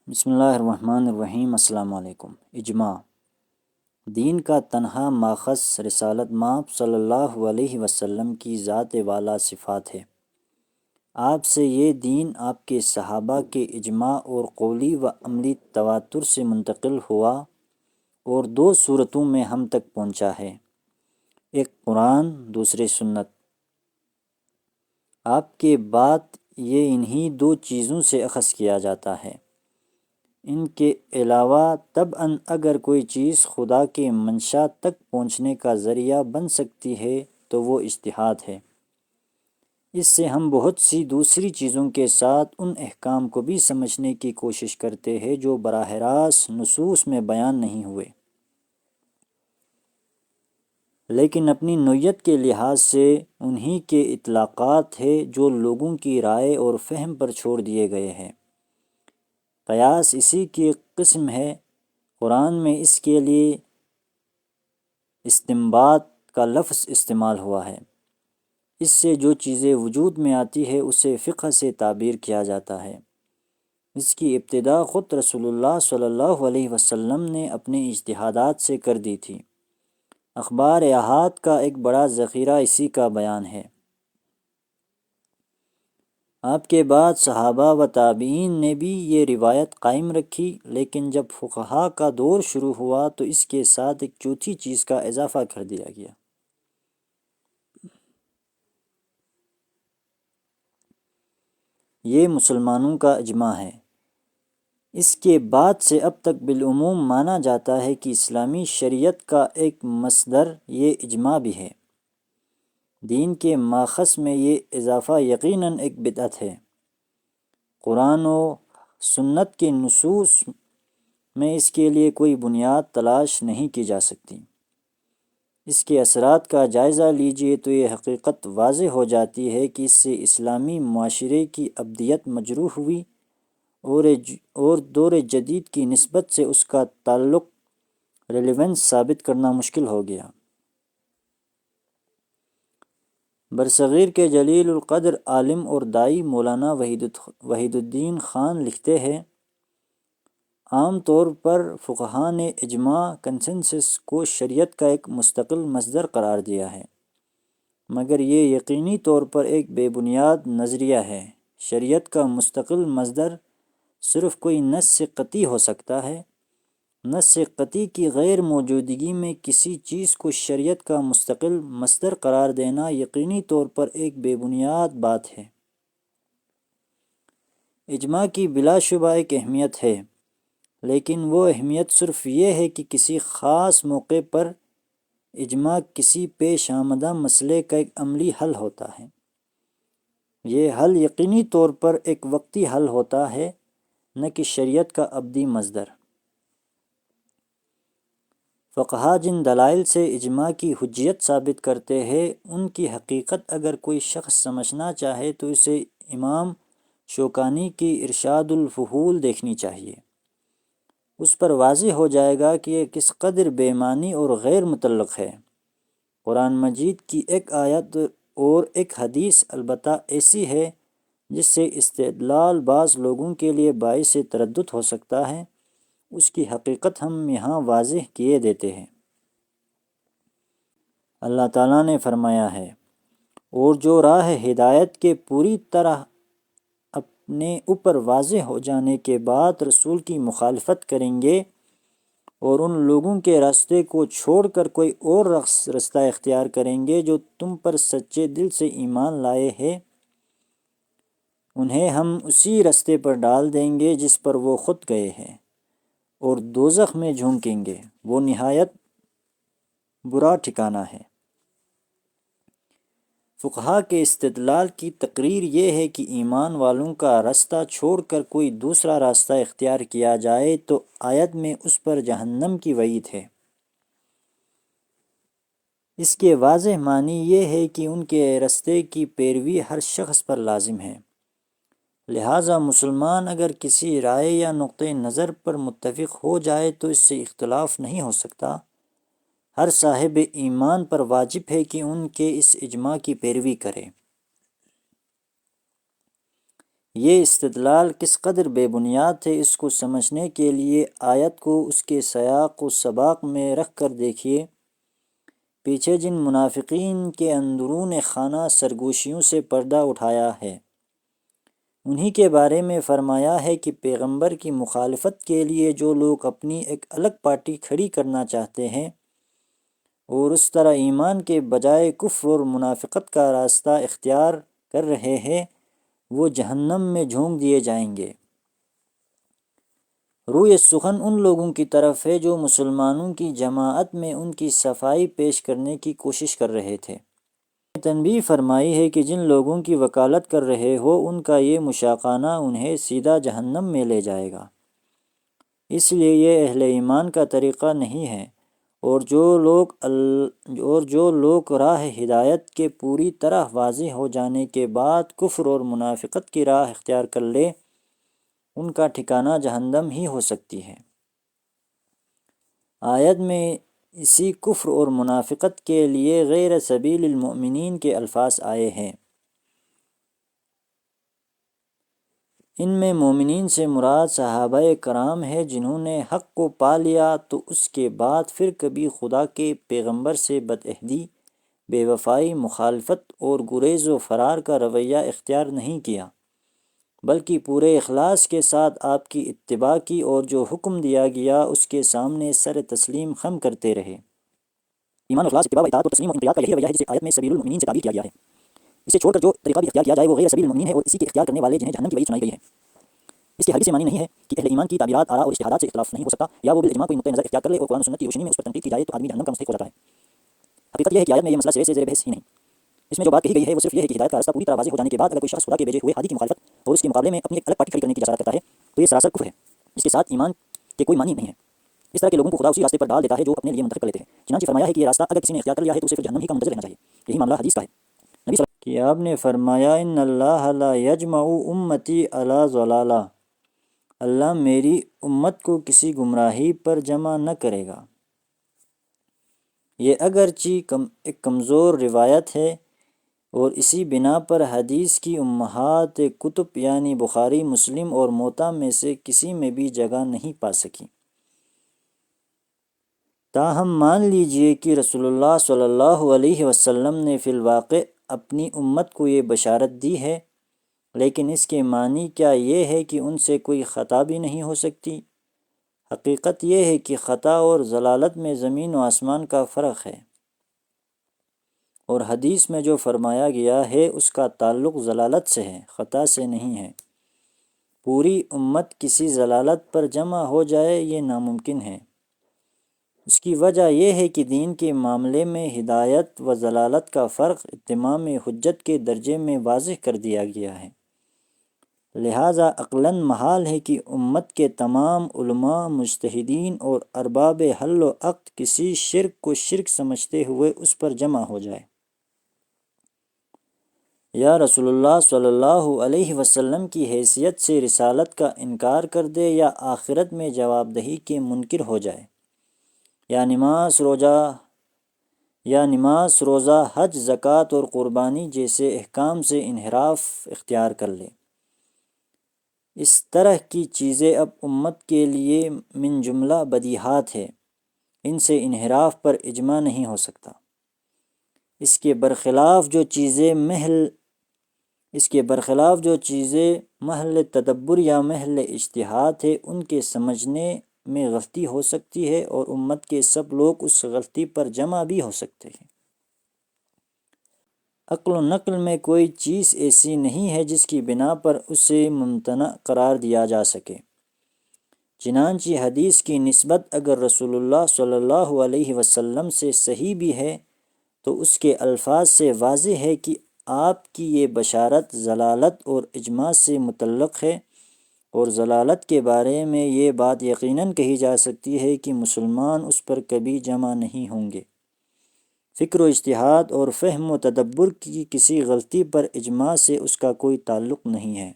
بسم اللہ الرحمن الرحیم۔ السلام علیکم۔ اجماع دین کا تنہا ماخذ رسالت مآب صلی اللہ علیہ وسلم کی ذات والا صفات ہے۔ آپ سے یہ دین آپ کے صحابہ کے اجماع اور قولی و عملی تواتر سے منتقل ہوا اور دو صورتوں میں ہم تک پہنچا ہے، ایک قرآن، دوسرے سنت۔ آپ کے بعد یہ انہی دو چیزوں سے اخذ کیا جاتا ہے۔ ان کے علاوہ طبعاً اگر کوئی چیز خدا کے منشا تک پہنچنے کا ذریعہ بن سکتی ہے تو وہ اجتہاد ہے۔ اس سے ہم بہت سی دوسری چیزوں کے ساتھ ان احکام کو بھی سمجھنے کی کوشش کرتے ہیں جو براہ راست نصوص میں بیان نہیں ہوئے، لیکن اپنی نوعیت کے لحاظ سے انہی کے اطلاقات ہیں جو لوگوں کی رائے اور فہم پر چھوڑ دیے گئے ہیں۔ قیاس اسی کی قسم ہے۔ قرآن میں اس کے لیے استنباط کا لفظ استعمال ہوا ہے۔ اس سے جو چیزیں وجود میں آتی ہے اسے فقہ سے تعبیر کیا جاتا ہے۔ اس کی ابتدا خود رسول اللہ صلی اللہ علیہ وسلم نے اپنے اجتہادات سے کر دی تھی۔ اخبار احاد کا ایک بڑا ذخیرہ اسی کا بیان ہے۔ آپ کے بعد صحابہ و تابعین نے بھی یہ روایت قائم رکھی، لیکن جب فقہا کا دور شروع ہوا تو اس کے ساتھ ایک چوتھی چیز کا اضافہ کر دیا گیا۔ یہ مسلمانوں کا اجماع ہے۔ اس کے بعد سے اب تک بالعموم مانا جاتا ہے کہ اسلامی شریعت کا ایک مصدر یہ اجماع بھی ہے۔ دین کے ماخذ میں یہ اضافہ یقیناً ایک بدعت ہے۔ قرآن و سنت کے نصوص میں اس کے لیے کوئی بنیاد تلاش نہیں کی جا سکتی۔ اس کے اثرات کا جائزہ لیجئے تو یہ حقیقت واضح ہو جاتی ہے کہ اس سے اسلامی معاشرے کی ابدیت مجروح ہوئی اور دور جدید کی نسبت سے اس کا تعلق ریلیونس ثابت کرنا مشکل ہو گیا۔ برصغیر کے جلیل القدر عالم اور داعی مولانا وحید الدین خان لکھتے ہیں، عام طور پر فقہا نے اجماع کنسنسس کو شریعت کا ایک مستقل مصدر قرار دیا ہے، مگر یہ یقینی طور پر ایک بے بنیاد نظریہ ہے۔ شریعت کا مستقل مصدر صرف کوئی نص قطعی ہو سکتا ہے۔ نص قطعی کی غیر موجودگی میں کسی چیز کو شریعت کا مستقل مصدر قرار دینا یقینی طور پر ایک بے بنیاد بات ہے۔ اجماع کی بلا شبہ ایک اہمیت ہے، لیکن وہ اہمیت صرف یہ ہے کہ کسی خاص موقع پر اجماع کسی پیش آمدہ مسئلے کا ایک عملی حل ہوتا ہے۔ یہ حل یقینی طور پر ایک وقتی حل ہوتا ہے، نہ کہ شریعت کا ابدی مصدر۔ فقہا جن دلائل سے اجماع کی حجیت ثابت کرتے ہیں ان کی حقیقت اگر کوئی شخص سمجھنا چاہے تو اسے امام شوکانی کی ارشاد الفحول دیکھنی چاہیے۔ اس پر واضح ہو جائے گا کہ یہ کس قدر بے معنی اور غیر متعلق ہے۔ قرآن مجید کی ایک آیت اور ایک حدیث البتہ ایسی ہے جس سے استدلال بعض لوگوں کے لیے باعث تردد ہو سکتا ہے، اس کی حقیقت ہم یہاں واضح کیے دیتے ہیں۔ اللہ تعالیٰ نے فرمایا ہے، اور جو راہ ہدایت کے پوری طرح اپنے اوپر واضح ہو جانے کے بعد رسول کی مخالفت کریں گے اور ان لوگوں کے راستے کو چھوڑ کر کوئی اور راستہ اختیار کریں گے جو تم پر سچے دل سے ایمان لائے ہیں، انہیں ہم اسی راستے پر ڈال دیں گے جس پر وہ خود گئے ہیں، اور دوزخ میں جھونکیں گے، وہ نہایت برا ٹھکانہ ہے۔ فقہا کے استدلال کی تقریر یہ ہے کہ ایمان والوں کا راستہ چھوڑ کر کوئی دوسرا راستہ اختیار کیا جائے تو آیت میں اس پر جہنم کی وعید ہے۔ اس کے واضح معنی یہ ہے کہ ان کے راستے کی پیروی ہر شخص پر لازم ہے۔ لہٰذا مسلمان اگر کسی رائے یا نقطۂ نظر پر متفق ہو جائے تو اس سے اختلاف نہیں ہو سکتا۔ ہر صاحب ایمان پر واجب ہے کہ ان کے اس اجماع کی پیروی کرے۔ یہ استدلال کس قدر بے بنیاد ہے اس کو سمجھنے کے لیے آیت کو اس کے سیاق و سباق میں رکھ کر دیکھیے۔ پیچھے جن منافقین کے اندرون خانہ سرگوشیوں سے پردہ اٹھایا ہے، انہی کے بارے میں فرمایا ہے کہ پیغمبر کی مخالفت کے لیے جو لوگ اپنی ایک الگ پارٹی کھڑی کرنا چاہتے ہیں اور اس طرح ایمان کے بجائے کفر اور منافقت کا راستہ اختیار کر رہے ہیں، وہ جہنم میں جھونک دیے جائیں گے۔ روئے سخن ان لوگوں کی طرف ہے جو مسلمانوں کی جماعت میں ان کی صفائی پیش کرنے کی کوشش کر رہے تھے۔ تنبیہ فرمائی ہے کہ جن لوگوں کی وکالت کر رہے ہو ان کا یہ مشاقانہ انہیں سیدھا جہنم میں لے جائے گا، اس لیے یہ اہل ایمان کا طریقہ نہیں ہے۔ اور جو لوگ راہ ہدایت کے پوری طرح واضح ہو جانے کے بعد کفر اور منافقت کی راہ اختیار کر لے، ان کا ٹھکانہ جہنم ہی ہو سکتی ہے۔ آیت میں اسی کفر اور منافقت کے لیے غیر سبیل المؤمنین کے الفاظ آئے ہیں۔ ان میں مومنین سے مراد صحابہ کرام ہے جنہوں نے حق کو پا لیا تو اس کے بعد پھر کبھی خدا کے پیغمبر سے بدعہدی، بے وفائی، مخالفت اور گریز و فرار کا رویہ اختیار نہیں کیا، بلکہ پورے اخلاص کے ساتھ آپ کی اتباع کی اور جو حکم دیا گیا اس کے سامنے سر تسلیم خم کرتے رہے۔ ایمان و اخلاص، اتباع و اطاعت و تسلیم و انقیاد کا یہی رویہ ہے جسے آیت میں سبیل المؤمنین سے تعبیر کیا گیا ہے۔ اسے چھوڑ کر جو طریقہ بھی اختیار کیا جائے وہ غیر سبیل المؤمنین ہے اور اسی کے اختیار کرنے والے جنہیں جہنم کی وعید سنائی گئی ہے۔ اس کے ہرگز یہ معنی نہیں ہے کہ اہل ایمان کی تعبیرات، آراء اور اجتہادات سے اختلاف نہیں ہو سکتا، یا وہ بالاجماع کوئی نقطہ نظر اختیار کر لے اور قرآن و سنت کی روشنی میں اس پر تنقید کی جائے تو آدمی جہنم کا مستحق ہو جاتا ہے۔ حقیقت یہ ہے کہ آیت میں یہ مسئلہ سرے سے زیر بحث ہی نہیں۔ اس میں جو بات کہی گئی ہے وہ صرف یہ ہے کہ ہدایت کا راستہ پوری طرح واضح ہو جانے کے بعد اگر کوئی شخص خدا کے بھیجے ہوئے ہادی کی مخالفت اور اس کے مقابلے میں اپنی ایک الگ پارٹی کھڑی کرنے کی جسارت کرتا ہے تو یہ سراسر کفر ہے، اس کے ساتھ ایمان کے کوئی معنی نہیں ہے۔ اس طرح کے لوگوں کو خدا اسی راستے پر ڈال دیتا ہے جو اپنے لیے منتخب کر لیتے ہیں۔ چنانچہ فرمایا ہے کہ یہ راستہ اگر کسی نے اختیار کر لیا ہے تو اسے پھر جہنم ہی کا منتظر رہنا چاہیے۔ یہی معاملہ حدیث کا ہے۔ نبی صلی اللہ علیہ وسلم کہ آپ نے فرمایا ان اللہ لا یجمع امتی علی ضلالہ، اللہ میری امت کو کسی گمراہی پر جمع نہ کرے گا۔ یہ اگرچہ ایک کمزور روایت ہے اور اسی بنا پر حدیث کی امہات کتب یعنی بخاری، مسلم اور موطا میں سے کسی میں بھی جگہ نہیں پا سکی۔ تاہم مان لیجئے کہ رسول اللہ صلی اللہ علیہ وسلم نے فی الواقع اپنی امت کو یہ بشارت دی ہے، لیکن اس کے معنی کیا یہ ہے کہ ان سے کوئی خطا بھی نہیں ہو سکتی؟ حقیقت یہ ہے کہ خطا اور ضلالت میں زمین و آسمان کا فرق ہے، اور حدیث میں جو فرمایا گیا ہے اس کا تعلق ضلالت سے ہے، خطا سے نہیں ہے۔ پوری امت کسی ضلالت پر جمع ہو جائے یہ ناممکن ہے۔ اس کی وجہ یہ ہے کہ دین کے معاملے میں ہدایت و ضلالت کا فرق اتمام حجت کے درجے میں واضح کر دیا گیا ہے، لہٰذا عقلاً محال ہے کہ امت کے تمام علماء، مجتہدین اور ارباب حل و عقد کسی شرک کو شرک سمجھتے ہوئے اس پر جمع ہو جائے، یا رسول اللہ صلی اللہ علیہ وسلم کی حیثیت سے رسالت کا انکار کر دے، یا آخرت میں جواب دہی کے منکر ہو جائے، یا نماز، روزہ، حج، زکوٰۃ اور قربانی جیسے احکام سے انحراف اختیار کر لے۔ اس طرح کی چیزیں اب امت کے لیے من جملہ بدیہات ہے، ان سے انحراف پر اجماع نہیں ہو سکتا۔ اس کے برخلاف جو چیزیں محل تدبر یا محل اجتہاد ہے ان کے سمجھنے میں غلطی ہو سکتی ہے اور امت کے سب لوگ اس غلطی پر جمع بھی ہو سکتے ہیں۔ عقل و نقل میں کوئی چیز ایسی نہیں ہے جس کی بنا پر اسے ممتنع قرار دیا جا سکے۔ چنانچہ حدیث کی نسبت اگر رسول اللہ صلی اللہ علیہ وسلم سے صحیح بھی ہے تو اس کے الفاظ سے واضح ہے کہ آپ کی یہ بشارت ضلالت اور اجماع سے متعلق ہے، اور ضلالت کے بارے میں یہ بات یقیناً کہی جا سکتی ہے کہ مسلمان اس پر کبھی جمع نہیں ہوں گے۔ فکر و اجتہاد اور فہم و تدبر کی کسی غلطی پر اجماع سے اس کا کوئی تعلق نہیں ہے۔